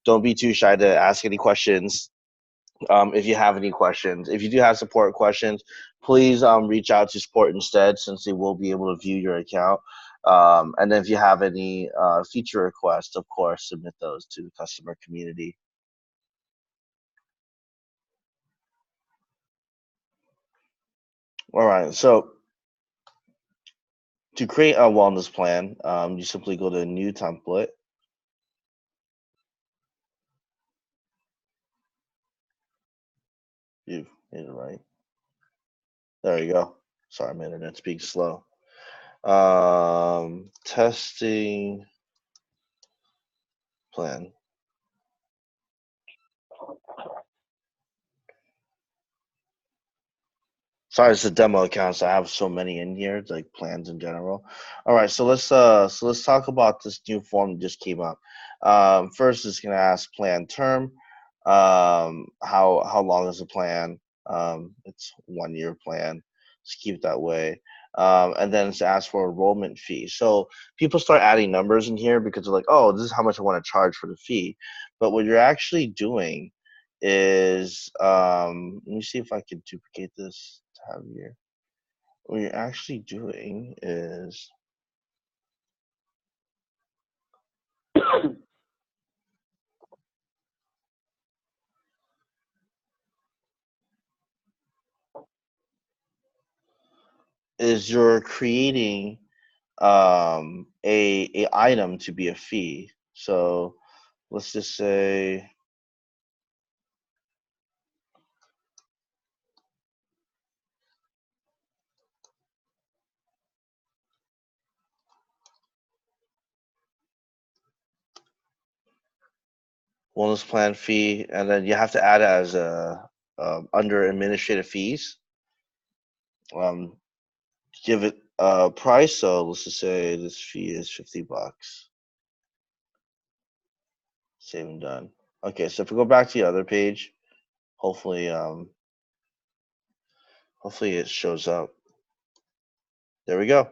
don't be too shy to ask any questions. If you have any questions, if you do have support questions, please reach out to support instead, since they will be able to view your account. And then if you have any feature requests, of course, submit those to the customer community. All right, so to create a wellness plan, you simply go to new template. You hit it right. There you go. Sorry, my internet's being slow. Testing plan. Sorry, it's a demo account, so I have so many in here, it's like plans in general. All right, so let's talk about this new form that just came up. First, it's gonna ask plan term. How long is the plan? It's 1 year plan. Just keep it that way. And then it's asked for enrollment fee. So people start adding numbers in here because they're like, oh, this is how much I want to charge for the fee. But what you're actually doing is, let me see if I can duplicate this tab here. What you're actually doing is you're creating a item to be a fee. So let's just say wellness plan fee, and then you have to add it as a under administrative fees. Um, give it a price. So let's just say this fee is $50. Save and done. Okay, so if we go back to the other page, hopefully, hopefully it shows up. There we go.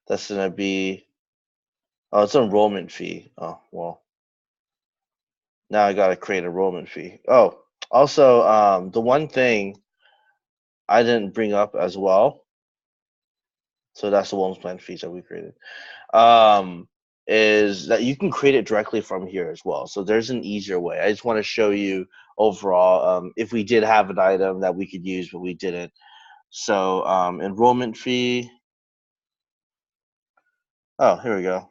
That's gonna be, oh, it's an enrollment fee. Oh, well, now I gotta create enrollment fee. Oh, also, the one thing I didn't bring up as well, so that's the wellness plan fees that we created, um, is that you can create it directly from here as well. So there's an easier way. I just want to show you overall, if we did have an item that we could use, but we didn't. So enrollment fee. Oh, here we go.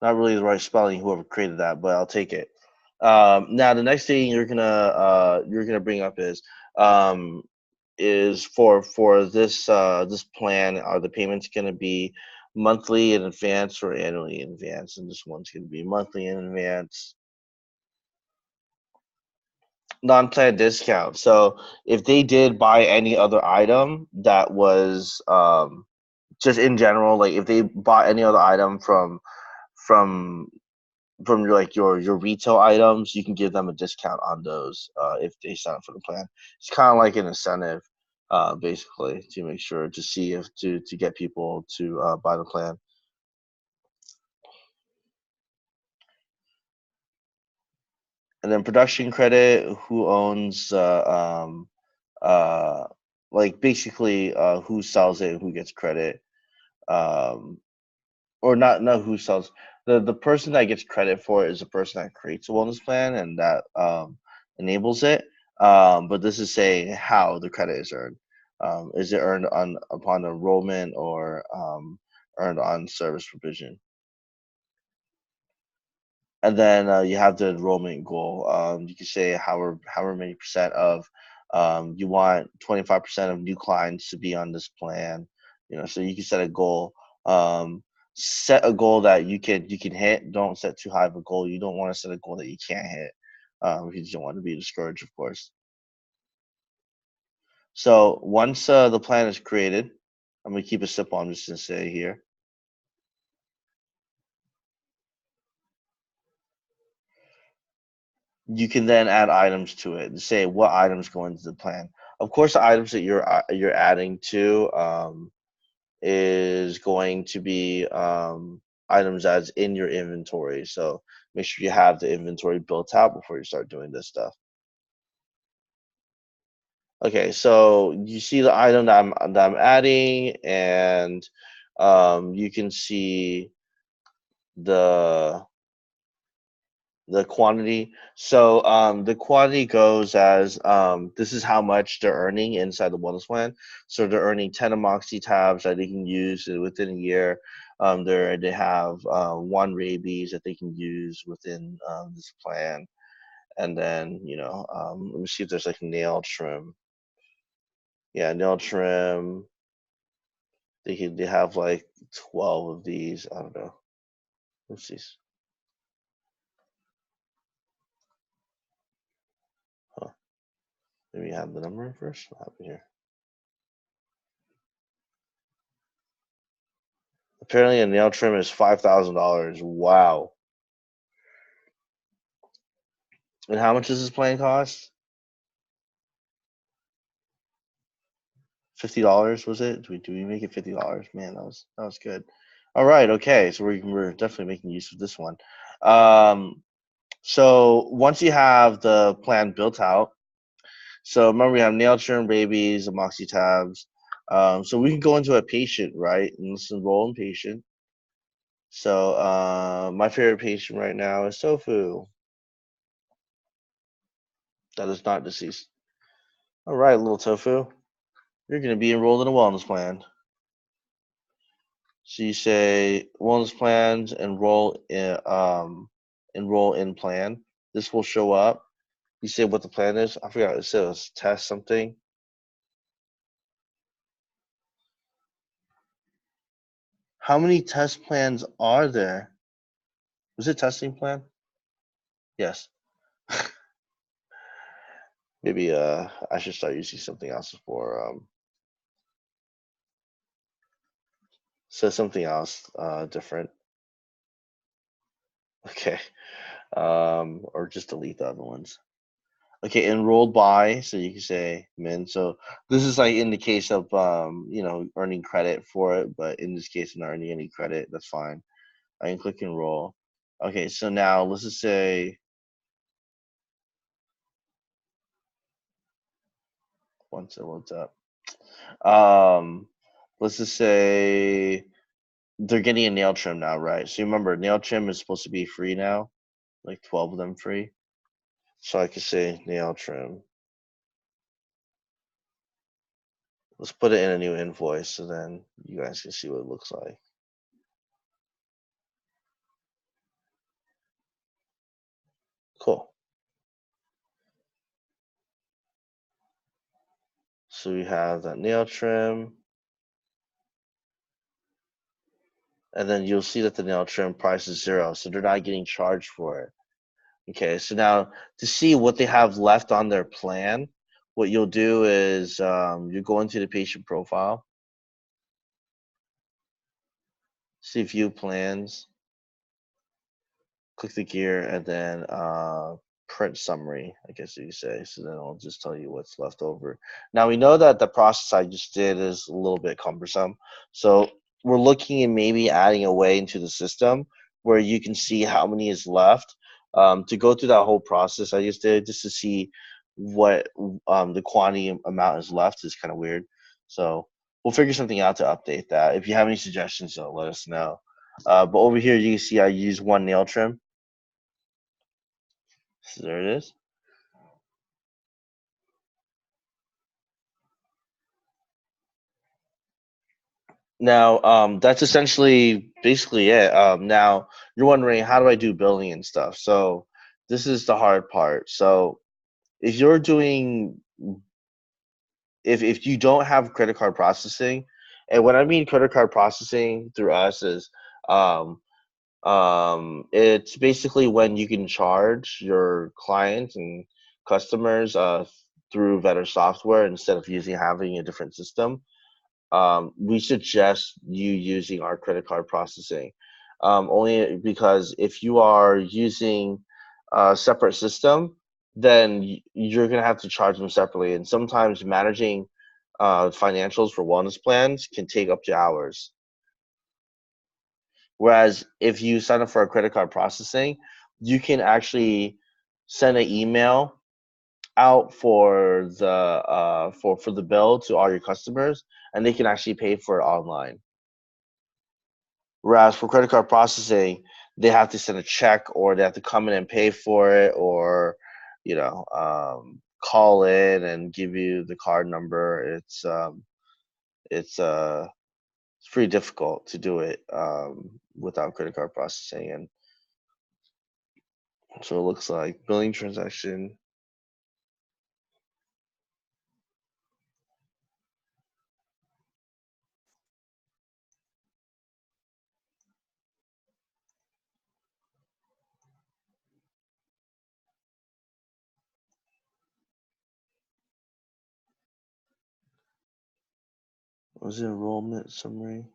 Not really the right spelling, whoever created that, but I'll take it. Now the next thing you're gonna bring up is for this plan, are the payments gonna be monthly in advance or annually in advance? And this one's gonna be monthly in advance. Non-plan discount. So if they did buy any other item that was just in general, like if they bought any other item from from your like your retail items, you can give them a discount on those if they sign up for the plan. It's kind of like an incentive, basically, to make sure to see if to get people to buy the plan. And then production credit, who owns uh, like basically who sells it, who gets credit, um, or not who sells. The person that gets credit for it is the person that creates a wellness plan and that enables it. But this is saying how the credit is earned. Is it earned on upon enrollment or earned on service provision? And then you have the enrollment goal. You can say however many percent of you want 25% of new clients to be on this plan. You know, so you can set a goal. Set a goal that you can hit. Don't set too high of a goal. You don't want to set a goal that you can't hit because you don't want to be discouraged, of course. So once the plan is created, I'm gonna keep it simple. I'm just gonna say here. You can then add items to it and say what items go into the plan. Of course, the items that you're adding to is going to be items as in your inventory. So make sure you have the inventory built out before you start doing this stuff. Okay, so you see the item that I'm adding, and you can see the quantity. So the quantity goes as this is how much they're earning inside the wellness plan. So they're earning 10 Amoxi tabs that they can use within a year. They have 1 rabies that they can use within this plan. And then, let me see if there's like nail trim. Yeah, nail trim. They have like 12 of these. I don't know. Let's see. Huh. Maybe you have the number first. What happened here? Apparently, a nail trim is $5,000. Wow. And how much does this plan cost? $50 was it? Do we make it $50? Man, that was good. All right, okay. So we're definitely making use of this one. So once you have the plan built out, so remember we have nail trim, rabies, Amoxi tabs. So we can go into a patient, right? And let's enroll in patient. So my favorite patient right now is Tofu. That is not deceased. All right, little Tofu. You're going to be enrolled in a wellness plan. So you say wellness plans, enroll in plan. This will show up. You say what the plan is. I forgot it says test something. How many test plans are there? Was it testing plan? Yes. Maybe I should start using something else for so something else different. Okay. Or just delete the other ones. Okay, enrolled by, so you can say min. So this is like in the case of earning credit for it, but in this case, I'm not earning any credit. That's fine. I can click enroll. Okay, so now let's just say once it loads up. Let's just say they're getting a nail trim now, right? So remember, nail trim is supposed to be free now, like 12 of them free. So I could say nail trim. Let's put it in a new invoice so then you guys can see what it looks like. Cool. So we have that nail trim. And then you'll see that the nail trim price is 0. So they're not getting charged for it. Okay, so now to see what they have left on their plan, what you'll do is you go into the patient profile, see view plans, click the gear, and then print summary, I guess you say. So then I'll just tell you what's left over. Now we know that the process I just did is a little bit cumbersome. So we're looking at maybe adding a way into the system where you can see how many is left. To go through that whole process I just did just to see what the quantity amount is left is kind of weird. So we'll figure something out to update that. If you have any suggestions, though, let us know. But over here, you can see I use 1 nail trim. So there it is. Now, that's essentially basically it. Now, you're wondering, how do I do billing and stuff? So this is the hard part. So if you're doing, if you don't have credit card processing, and when I mean credit card processing through us is, um, it's basically when you can charge your clients and customers through Vetter software instead of having a different system. We suggest you using our credit card processing. Only because if you are using a separate system, then you're going to have to charge them separately. And sometimes managing financials for wellness plans can take up to hours. Whereas if you sign up for a credit card processing, you can actually send an email out for the bill to all your customers, and they can actually pay for it online. Whereas for credit card processing, they have to send a check, or they have to come in and pay for it, or call in and give you the card number. It's pretty difficult to do it without credit card processing, and so it looks like billing transaction. What was the enrollment summary?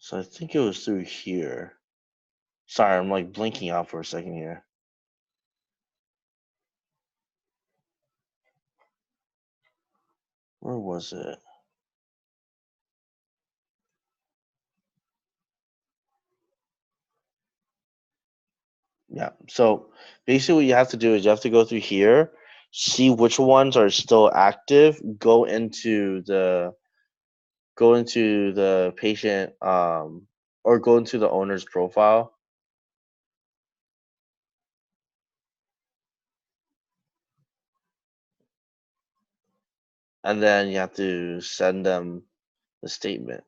So I think it was through here. Sorry, I'm like blinking out for a second here. Where was it? Yeah. So basically, what you have to do is you have to go through here, see which ones are still active, go into the patient or go into the owner's profile, and then you have to send them the statement.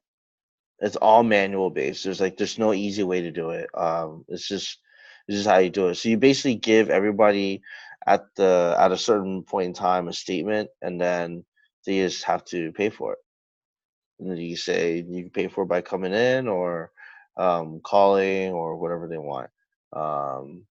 It's all manual based. There's no easy way to do it. It's just how you do it. So you basically give everybody at a certain point in time a statement, and then they just have to pay for it. And then you say you can pay for it by coming in, or calling, or whatever they want. Um,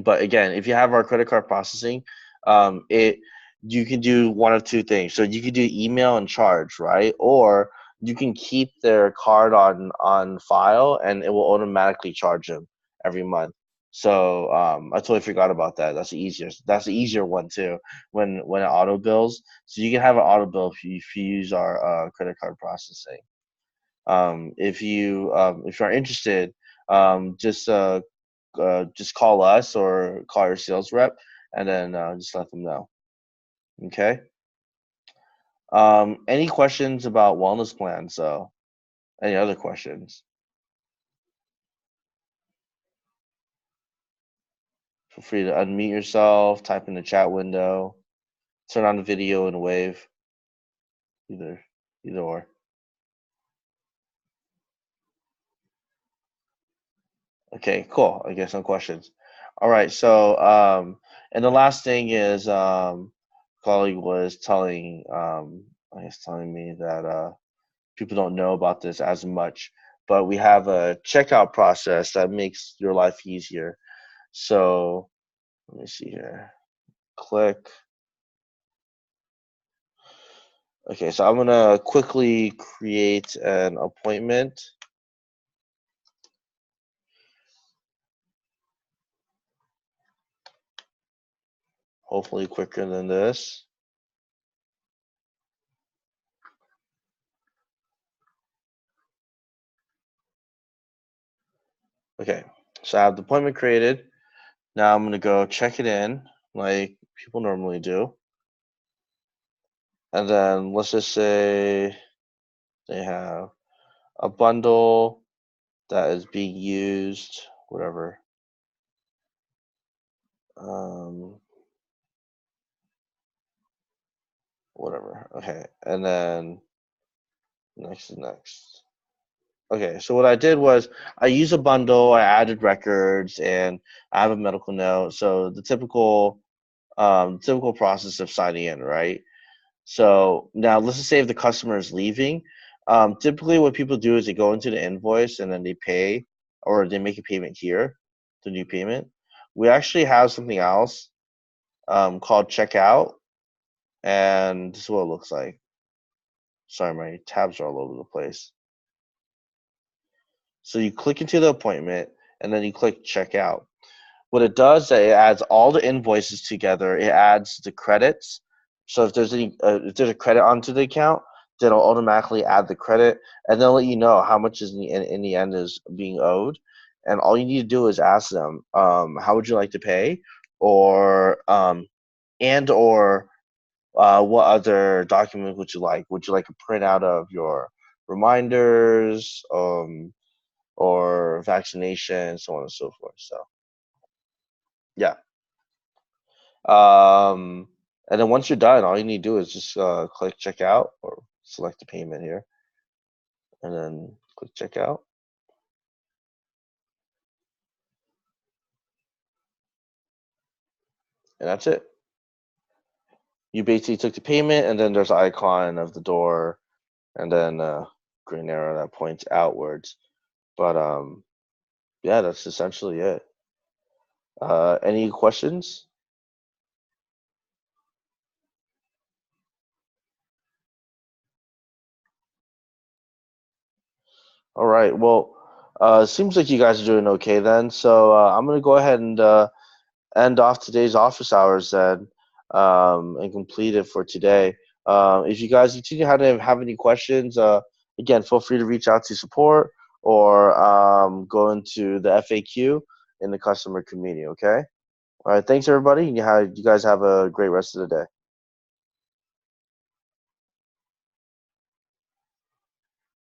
but again, if you have our credit card processing, it you can do one of two things. So you can do email and charge, right? Or you can keep their card on file, and it will automatically charge them every month. So I totally forgot about that. That's the easier one too. When it auto bills, so you can have an auto bill if you use our credit card processing. If you are interested, just call us or call your sales rep, and then just let them know. Okay. Any questions about wellness plans? So, any other questions? Feel free to unmute yourself, type in the chat window, turn on the video and wave. Either, either or. Okay, cool. I guess no questions. All right. So, and the last thing is, colleague was I guess telling me that people don't know about this as much, but we have a checkout process that makes your life easier. So let me see here. Click. Okay, so I'm gonna quickly create an appointment. Hopefully quicker than this. Okay, so I have the appointment created. Now I'm gonna go check it in like people normally do. And then let's just say they have a bundle that is being used, whatever. Um, Whatever. Okay, and then next is next. Okay, so what I did was I used a bundle, I added records, and I have a medical note. So the typical process of signing in, right? So now let's just say if the customer is leaving, typically what people do is they go into the invoice and then they pay, or they make a payment here, the new payment. We actually have something else called checkout, and this is what it looks like. Sorry, my tabs are all over the place. So you click into the appointment and then you click checkout. What it does is it adds all the invoices together. It adds the credits. So if there's a credit onto the account, then it'll automatically add the credit, and they'll let you know how much is in the end is being owed. And all you need to do is ask them, how would you like to pay, or or what other document would you like? Would you like a printout of your reminders, or vaccination, so on and so forth. So yeah. And then once you're done, all you need to do is just click checkout or select the payment here, and then click checkout, and that's it. You basically took the payment, and then there's an icon of the door, and then green arrow that points outwards. But yeah, that's essentially it. Any questions? All right. Well, seems like you guys are doing okay then. So I'm gonna go ahead and end off today's office hours then, and complete it for today. If you guys continue to have any questions, again, feel free to reach out to support, or go into the FAQ in the customer community. Okay. All right. Thanks everybody. You guys have a great rest of the day.